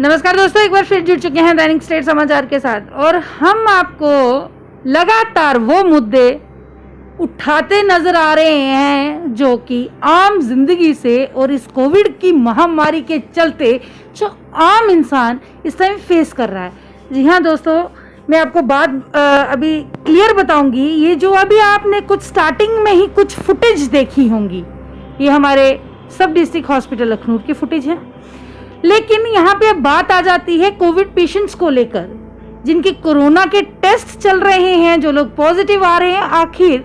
नमस्कार दोस्तों, एक बार फिर जुड़ चुके हैं दैनिक स्टेट समाचार के साथ और हम आपको लगातार वो मुद्दे उठाते नजर आ रहे हैं जो कि आम जिंदगी से और इस कोविड की महामारी के चलते जो आम इंसान इस टाइम फेस कर रहा है। जी हाँ दोस्तों, मैं आपको बात अभी क्लियर बताऊंगी। ये जो अभी आपने कुछ स्टार्टिंग में ही कुछ फुटेज देखी होंगी, ये हमारे सब डिस्ट्रिक्ट हॉस्पिटल अखनूर की फुटेज है। लेकिन यहाँ पे अब बात आ जाती है कोविड पेशेंट्स को लेकर, जिनके कोरोना के टेस्ट चल रहे हैं, जो लोग पॉजिटिव आ रहे हैं। आखिर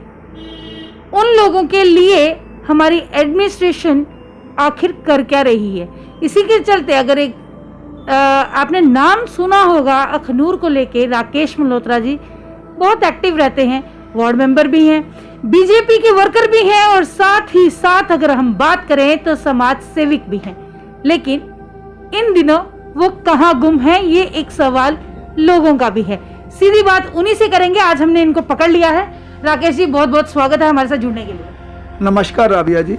उन लोगों के लिए हमारी एडमिनिस्ट्रेशन आखिर कर क्या रही है। इसी के चलते अगर एक आपने नाम सुना होगा अखनूर को लेके, राकेश मल्होत्रा जी बहुत एक्टिव रहते हैं, वार्ड मेंबर भी हैं, बीजेपी के वर्कर भी हैं और साथ ही साथ अगर हम बात करें तो समाज सेविक भी हैं। लेकिन इन दिनों वो कहाँ गुम है, ये एक सवाल लोगों का भी है। सीधी बात उन्हीं से करेंगे। आज हमने इनको पकड़ लिया है। राकेश जी, बहुत बहुत स्वागत है हमारे साथ जुड़ने के लिए। नमस्कार राबिया जी।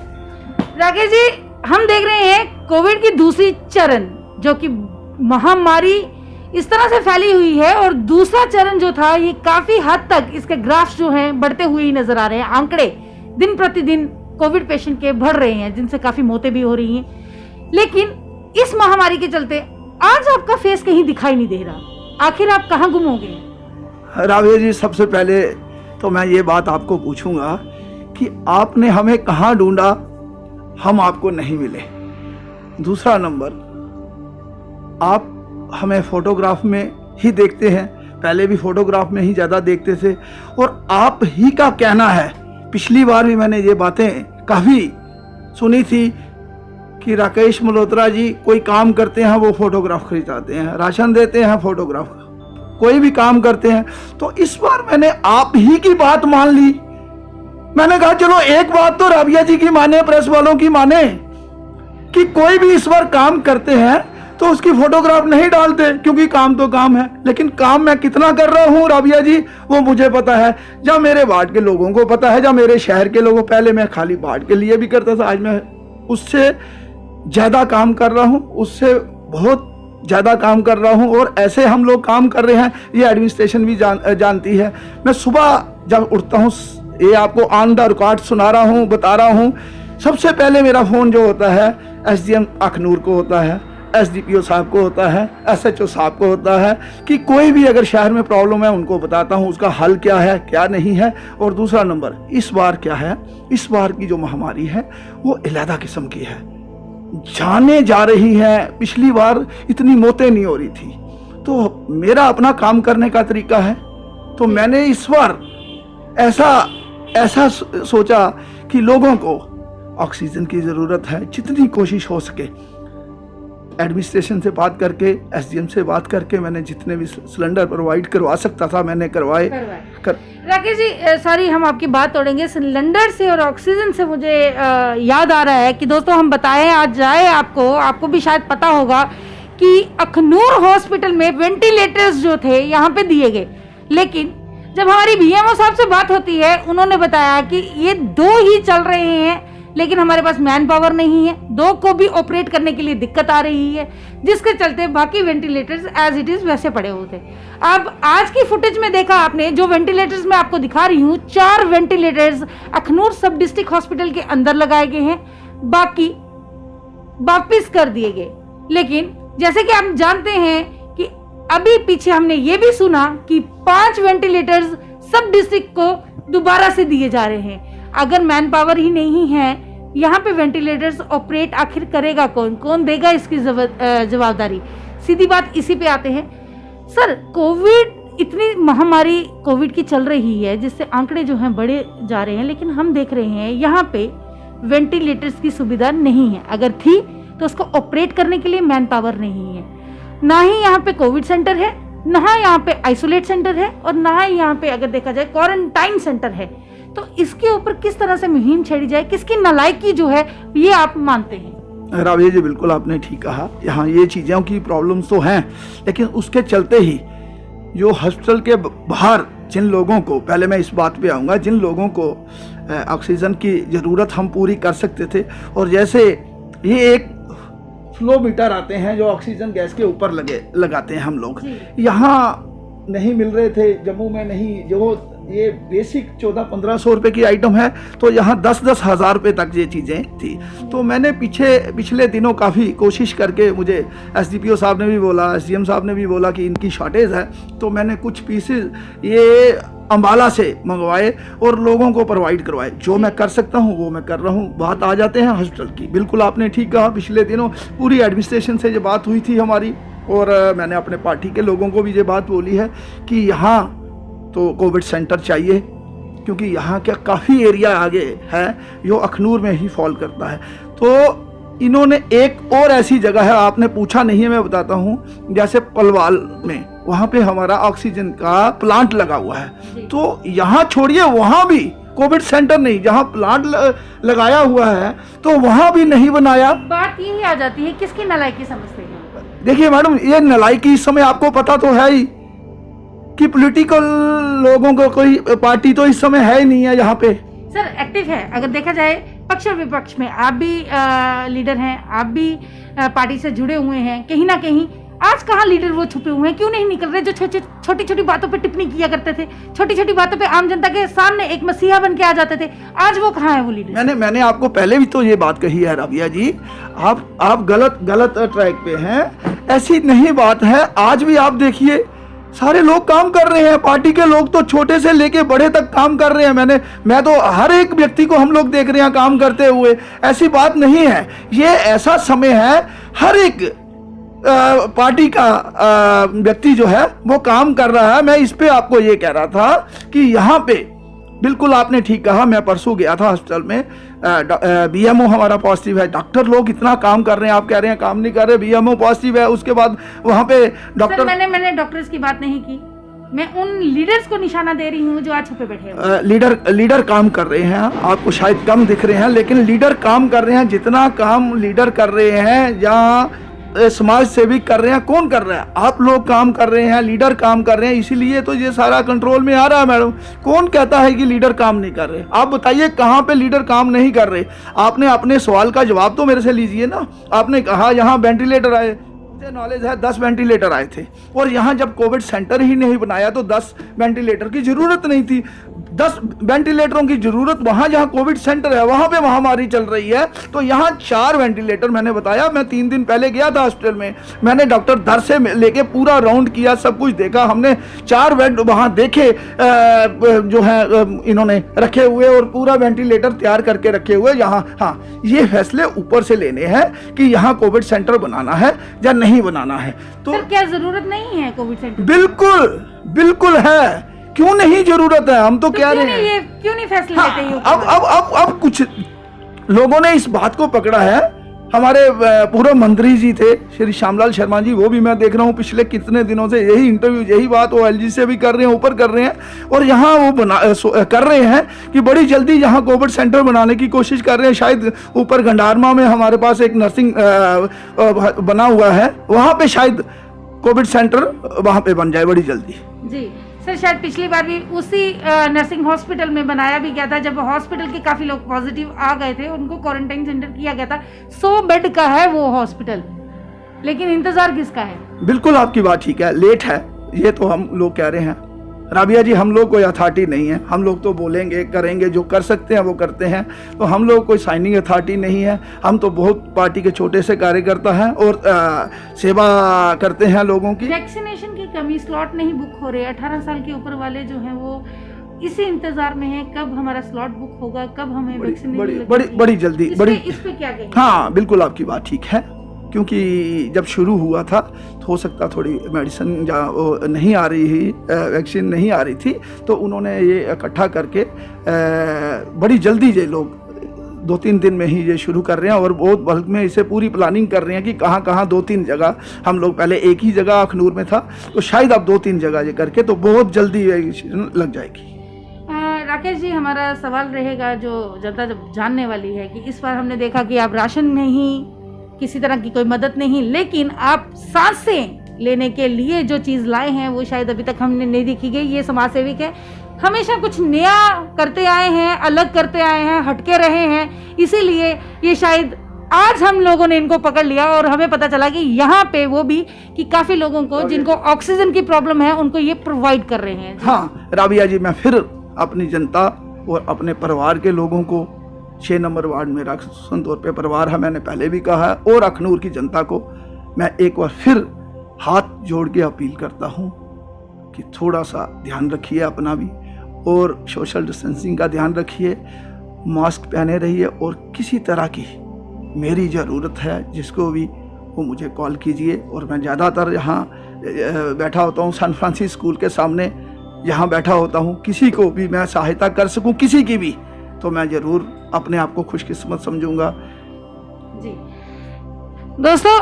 राकेश जी, हम देख रहे हैं कोविड की दूसरी चरण, जो कि महामारी इस तरह से फैली हुई है, और दूसरा चरण जो था ये काफी हद तक इसके ग्राफ्स जो हैं बढ़ते हुए ही नजर आ रहे हैं। आंकड़े दिन प्रतिदिन कोविड पेशेंट के बढ़ रहे हैं, जिनसे काफी मौतें भी हो रही हैं। लेकिन इस महामारी के चलते आज आपका फेस कहीं दिखाई नहीं दे रहा। आखिर आप कहाँ गुम हो गए? राबिया जी, सबसे पहले तो मैं ये बात आपको पूछूंगा कि आपने हमें कहाँ ढूंढा, हम आपको नहीं मिले। दूसरा नंबर, आप हमें फोटोग्राफ में ही देखते हैं, पहले भी फोटोग्राफ में ही ज़्यादा देखते थे, और आप ही का कहना है, पिछली बार भी मैंने ये बातें काफ़ी सुनी थी कि राकेश मल्होत्रा जी कोई काम करते हैं वो फोटोग्राफ खरीदाते हैं, राशन देते हैं फोटोग्राफ, कोई भी काम करते हैं। तो इस बार मैंने आप ही की बात मान ली। मैंने कहा चलो एक बात तो राबिया जी की माने, प्रेस वालों की माने, कि कोई भी इस बार काम करते हैं तो उसकी फोटोग्राफ नहीं डालते, क्योंकि काम तो काम है। लेकिन काम मैं कितना कर रहा हूँ राबिया जी, वो मुझे पता है, जब मेरे वार्ड के लोगों को पता है, जब मेरे शहर के लोगों, पहले मैं खाली वार्ड के लिए भी करता था, आज मैं उससे ज़्यादा काम कर रहा हूँ, उससे बहुत ज़्यादा काम कर रहा हूँ। और ऐसे हम लोग काम कर रहे हैं, ये एडमिनिस्ट्रेशन भी जानती है। मैं सुबह जब उठता हूँ, ये आपको ऑन द रिकॉर्ड सुना रहा हूँ, बता रहा हूँ, सबसे पहले मेरा फ़ोन जो होता है SDM अखनूर को होता है, SDPO साहब को होता है, SHO साहब को होता है, कि कोई भी अगर शहर में प्रॉब्लम है उनको बताता हूँ, उसका हल क्या है क्या नहीं है। और दूसरा नंबर, इस बार क्या है, इस बार की जो महामारी है वो अलग किस्म की है, जाने जा रही है। पिछली बार इतनी मौतें नहीं हो रही थी। तो मेरा अपना काम करने का तरीका है, तो मैंने इस बार ऐसा सोचा कि लोगों को ऑक्सीजन की ज़रूरत है, जितनी कोशिश हो सके एडमिनिस्ट्रेशन से बात करके, SDM से बात करके, मैंने जितने भी सिलेंडर प्रोवाइड करवा सकता था मैंने करवाए। राकेश जी, सारी हम आपकी बात तोड़ेंगे। सिलेंडर से और ऑक्सीजन से मुझे याद आ रहा है कि दोस्तों हम बताएं आज जाए, आपको भी शायद पता होगा कि अखनूर हॉस्पिटल में वेंटिलेटर्स जो थे यहाँ पे दिए गए। लेकिन जब हमारी BMO साहब से बात होती है, उन्होंने बताया कि ये 2 ही चल रहे हैं, लेकिन हमारे पास मैन पावर नहीं है, 2 को भी ऑपरेट करने के लिए दिक्कत आ रही है, जिसके चलते बाकी वेंटिलेटर्स एज इट इज वैसे पड़े हुए थे। अब आज की फुटेज में देखा आपने, जो वेंटिलेटर्स मैं आपको दिखा रही हूँ, 4 वेंटिलेटर्स अखनूर सब डिस्ट्रिक्ट हॉस्पिटल के अंदर लगाए गए हैं, बाकी वापिस कर दिए गए। लेकिन जैसे कि आप जानते हैं कि अभी पीछे हमने ये भी सुना कि 5 वेंटिलेटर्स सब डिस्ट्रिक्ट को दोबारा से दिए जा रहे हैं। अगर मैन पावर ही नहीं है यहाँ पे, वेंटिलेटर्स ऑपरेट आखिर करेगा कौन देगा इसकी जवाबदारी? सीधी बात इसी पे आते हैं। सर, कोविड, इतनी महामारी कोविड की चल रही है, जिससे आंकड़े जो हैं बढ़े जा रहे हैं, लेकिन हम देख रहे हैं यहाँ पे वेंटिलेटर्स की सुविधा नहीं है। अगर थी तो उसको ऑपरेट करने के लिए मैन पावर नहीं है। ना ही यहाँ पे कोविड सेंटर है, ना यहाँ पे आइसोलेट सेंटर है, और ना ही यहाँ पे अगर देखा जाए क्वारंटाइन सेंटर है। तो इसके ऊपर किस तरह से मुहिम छेड़ी जाए, किसकी नालायकी जो है ये आप मानते हैं? राबिया जी, बिल्कुल आपने ठीक कहा। यहाँ ये चीज़ों की प्रॉब्लम्स तो हैं, लेकिन उसके चलते ही जो हॉस्पिटल के बाहर जिन लोगों को, पहले मैं इस बात पे आऊँगा, जिन लोगों को ऑक्सीजन की ज़रूरत हम पूरी कर सकते थे, और जैसे ये एक फ्लो मीटर आते हैं जो ऑक्सीजन गैस के ऊपर लगाते हैं हम लोग। जी। यहाँ नहीं मिल रहे थे, जम्मू में नहीं, जो ये बेसिक 1400-1500 रुपए की आइटम है, तो यहाँ 10-10 हज़ार रुपये तक ये चीज़ें थी। तो मैंने पिछले दिनों काफ़ी कोशिश करके, मुझे एसडीपीओ साहब ने भी बोला, एसडीएम साहब ने भी बोला कि इनकी शॉर्टेज है, तो मैंने कुछ पीसेस ये अम्बाला से मंगवाए और लोगों को प्रोवाइड करवाए। जो मैं कर सकता हूँ वो मैं कर रहा हूँ। बात आ जाते हैं हॉस्पिटल की, बिल्कुल आपने ठीक कहा, पिछले दिनों पूरी एडमिनिस्ट्रेशन से ये बात हुई थी हमारी, और मैंने अपने पार्टी के लोगों को भी ये बात बोली है कि यहाँ तो कोविड सेंटर चाहिए, क्योंकि यहाँ का काफ़ी एरिया आगे है जो अखनूर में ही फॉल करता है। तो इन्होंने एक और ऐसी जगह है, आपने पूछा नहीं है, मैं बताता हूँ, जैसे पलवाल में, वहाँ पे हमारा ऑक्सीजन का प्लांट लगा हुआ है। तो यहाँ छोड़िए, वहाँ भी कोविड सेंटर नहीं, जहाँ प्लांट लगाया हुआ है तो वहाँ भी नहीं बनाया। बात यही आ जाती है, किसकी नालायकी समझते हैं? देखिए मैडम, ये नालायकी इस समय आपको पता तो है ही कि पॉलिटिकल लोगों को कोई पार्टी तो इस समय है ही नहीं है यहाँ पे। सर एक्टिव है, अगर देखा जाए पक्ष और विपक्ष में, आप भी लीडर हैं, आप भी पार्टी से जुड़े हुए हैं, कहीं ना कहीं आज कहाँ लीडर वो छुपे हुए हैं, क्यों नहीं निकल रहे? जो छोटी छोटी बातों पे टिप्पणी किया करते थे, छोटी छोटी बातों पे आम जनता के सामने एक मसीहा बन के आ जाते थे, आज वो कहाँ है वो लीडर? मैंने आपको पहले भी तो ये बात कही है राबिया जी, आप गलत ट्रैक पे हैं, ऐसी नहीं बात है। आज भी आप देखिए, सारे लोग काम कर रहे हैं, पार्टी के लोग तो छोटे से लेके बड़े तक काम कर रहे हैं। मैं तो हर एक व्यक्ति को हम लोग देख रहे हैं काम करते हुए, ऐसी बात नहीं है। ये ऐसा समय है, हर एक पार्टी का व्यक्ति जो है वो काम कर रहा है। मैं इस पे आपको ये कह रहा था कि यहाँ पे बिल्कुल आपने ठीक कहा, मैं परसों गया था हॉस्पिटल में, बीएमओ हमारा पॉजिटिव है, डॉक्टर लोग इतना काम कर रहे हैं, आप कह रहे हैं काम नहीं कर रहे, बीएमओ पॉजिटिव है, उसके बाद वहाँ पे डॉक्टर। मैंने डॉक्टर्स की बात नहीं की, मैं उन लीडर्स को निशाना दे रही हूँ जो आज छुपे बैठे हैं। लीडर काम कर रहे हैं, आपको शायद कम दिख रहे हैं, लेकिन लीडर काम कर रहे हैं। जितना काम लीडर कर रहे हैं या समाज सेवी कर रहे हैं, कौन कर रहा है? आप लोग काम कर रहे हैं, लीडर काम कर रहे हैं, इसीलिए तो ये सारा कंट्रोल में आ रहा है। मैडम, कौन कहता है कि लीडर काम नहीं कर रहे? आप बताइए कहाँ पे लीडर काम नहीं कर रहे? आपने अपने सवाल का जवाब तो मेरे से लीजिए ना। आपने कहा यहाँ वेंटिलेटर आए, मुझे नॉलेज है 10 वेंटिलेटर आए थे, और यहाँ जब कोविड सेंटर ही नहीं बनाया तो 10 वेंटिलेटर की जरूरत नहीं थी। 10 वेंटिलेटरों की जरूरत वहाँ जहाँ कोविड सेंटर है वहाँ पे महामारी चल रही है, तो यहाँ 4 वेंटिलेटर मैंने बताया। मैं 3 दिन पहले गया था हॉस्पिटल में, मैंने डॉक्टर दर से लेके पूरा राउंड किया, सब कुछ देखा हमने। 4 बेड वहाँ देखे जो है इन्होंने रखे हुए, और पूरा वेंटिलेटर तैयार करके रखे हुए यहाँ। हाँ, ये फैसले ऊपर से लेने हैं कि यहाँ कोविड सेंटर बनाना है या नहीं बनाना है। तो सर, क्या जरूरत नहीं है कोविड सेंटर? बिल्कुल है, क्यों नहीं जरूरत है? हम तो कह रहे हैं क्यों नहीं फैसले लेते हैं? अब कुछ लोगों ने इस बात को पकड़ा है। हमारे पूर्व मंत्री जी थे श्री श्यामलाल शर्मा जी, वो भी मैं देख रहा हूँ पिछले कितने दिनों से यही इंटरव्यू, यही बात वो एलजी से भी कर रहे हैं, ऊपर कर रहे हैं, और यहाँ वो कर रहे हैं कि बड़ी जल्दी यहाँ कोविड सेंटर बनाने की कोशिश कर रहे हैं। शायद ऊपर गंडारमा में हमारे पास एक नर्सिंग बना हुआ है, वहाँ पे शायद कोविड सेंटर वहाँ पे बन जाए बड़ी जल्दी। जी सर, शायद पिछली बार भी उसी नर्सिंग हॉस्पिटल में बनाया भी गया था, जब हॉस्पिटल के काफी लोग पॉजिटिव आ गए थे, उनको क्वारंटाइन सेंटर किया गया था। 100 बेड का है वो हॉस्पिटल, लेकिन इंतजार किसका है? बिल्कुल आपकी बात ठीक है, लेट है, ये तो हम लोग कह रहे हैं। राबिया जी, हम लोग कोई अथॉरिटी नहीं है, हम लोग तो बोलेंगे करेंगे, जो कर सकते हैं वो करते हैं, तो हम लोग कोई साइनिंग अथॉरिटी नहीं है। हम तो बहुत पार्टी के छोटे से कार्यकर्ता हैं और सेवा करते हैं लोगों की। वैक्सीनेशन की कमी, स्लॉट नहीं बुक हो रहे, 18 साल के ऊपर वाले जो हैं वो इसी इंतजार में है कब हमारा स्लॉट बुक होगा, कब हमें वैक्सीनेशन बड़ी जल्दी। इस पे क्या कहेंगे? हाँ बिल्कुल आपकी बात ठीक है, क्योंकि जब शुरू हुआ था तो हो सकता थोड़ी मेडिसिन नहीं आ रही थी, वैक्सीन नहीं आ रही थी, तो उन्होंने ये इकट्ठा करके बड़ी जल्दी ये लोग 2-3 दिन में ही ये शुरू कर रहे हैं, और बहुत बल्क में इसे पूरी प्लानिंग कर रहे हैं कि कहाँ 2-3 जगह। हम लोग पहले एक ही जगह अखनूर में था, तो शायद अब 2-3 जगह ये करके तो बहुत जल्दी वैक्सीन लग जाएगी। राकेश जी, हमारा सवाल रहेगा जो जनता जब जानने वाली है कि इस बार हमने देखा कि आप राशन नहीं, किसी तरह की कोई मदद नहीं, लेकिन आप सांसें लेने के लिए जो चीज़ लाए हैं वो शायद अभी तक हमने नहीं देखी गई। ये समाज सेविक है, हमेशा कुछ नया करते आए हैं, अलग करते आए हैं, हटके रहे हैं, इसीलिए ये शायद आज हम लोगों ने इनको पकड़ लिया और हमें पता चला कि यहाँ पे वो भी कि काफी लोगों को जिनको ऑक्सीजन की प्रॉब्लम है उनको ये प्रोवाइड कर रहे हैं। हाँ राबिया जी, मैं फिर अपनी जनता और अपने परिवार के लोगों को, 6 नंबर वार्ड मेरा खास तौर पे परिवार है, मैंने पहले भी कहा है, और अखनूर की जनता को मैं एक बार फिर हाथ जोड़ के अपील करता हूँ कि थोड़ा सा ध्यान रखिए अपना भी, और सोशल डिस्टेंसिंग का ध्यान रखिए, मास्क पहने रहिए, और किसी तरह की मेरी ज़रूरत है जिसको भी वो मुझे कॉल कीजिए। और मैं ज़्यादातर यहाँ बैठा होता हूँ सैन फ्रांसिस स्कूल के सामने, यहाँ बैठा होता हूँ, किसी को भी मैं सहायता कर सकूँ किसी की भी, तो मैं ज़रूर अपने आप को खुशकिस्मत समझूंगा। जी दोस्तों,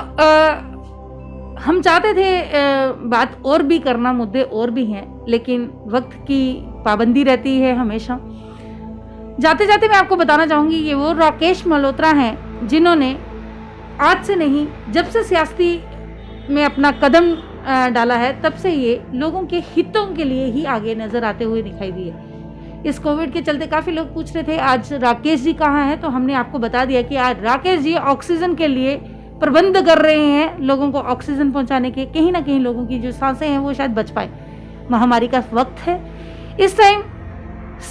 हम चाहते थे बात और भी करना, मुद्दे और भी हैं, लेकिन वक्त की पाबंदी रहती है हमेशा। जाते जाते मैं आपको बताना चाहूँगी कि वो राकेश मल्होत्रा हैं जिन्होंने आज से नहीं, जब से सियासती में अपना कदम डाला है तब से ये लोगों के हितों के लिए ही आगे नजर आते हुए दिखाई दिए। इस कोविड के चलते काफ़ी लोग पूछ रहे थे आज राकेश जी कहाँ हैं, तो हमने आपको बता दिया कि आज राकेश जी ऑक्सीजन के लिए प्रबंध कर रहे हैं, लोगों को ऑक्सीजन पहुंचाने के। कहीं ना कहीं लोगों की जो सांसें हैं वो शायद बच पाए। महामारी का वक्त है, इस टाइम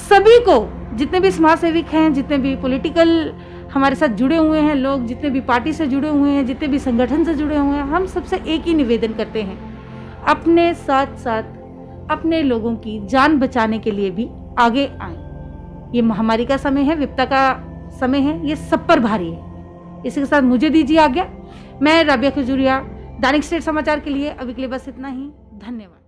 सभी को, जितने भी समाज सेविक हैं, जितने भी पॉलिटिकल हमारे साथ जुड़े हुए हैं लोग, जितने भी पार्टी से जुड़े हुए हैं, जितने भी संगठन से जुड़े हुए हैं, हम सबसे एक ही निवेदन करते हैं, अपने साथ साथ अपने लोगों की जान बचाने के लिए भी आगे आएं। ये महामारी का समय है, विपदा का समय है, ये सब पर भारी है। इसी के साथ मुझे दीजिए आज्ञा। मैं राबिया खजूरिया, दैनिक स्टेट समाचार के लिए अभी के लिए बस इतना ही। धन्यवाद।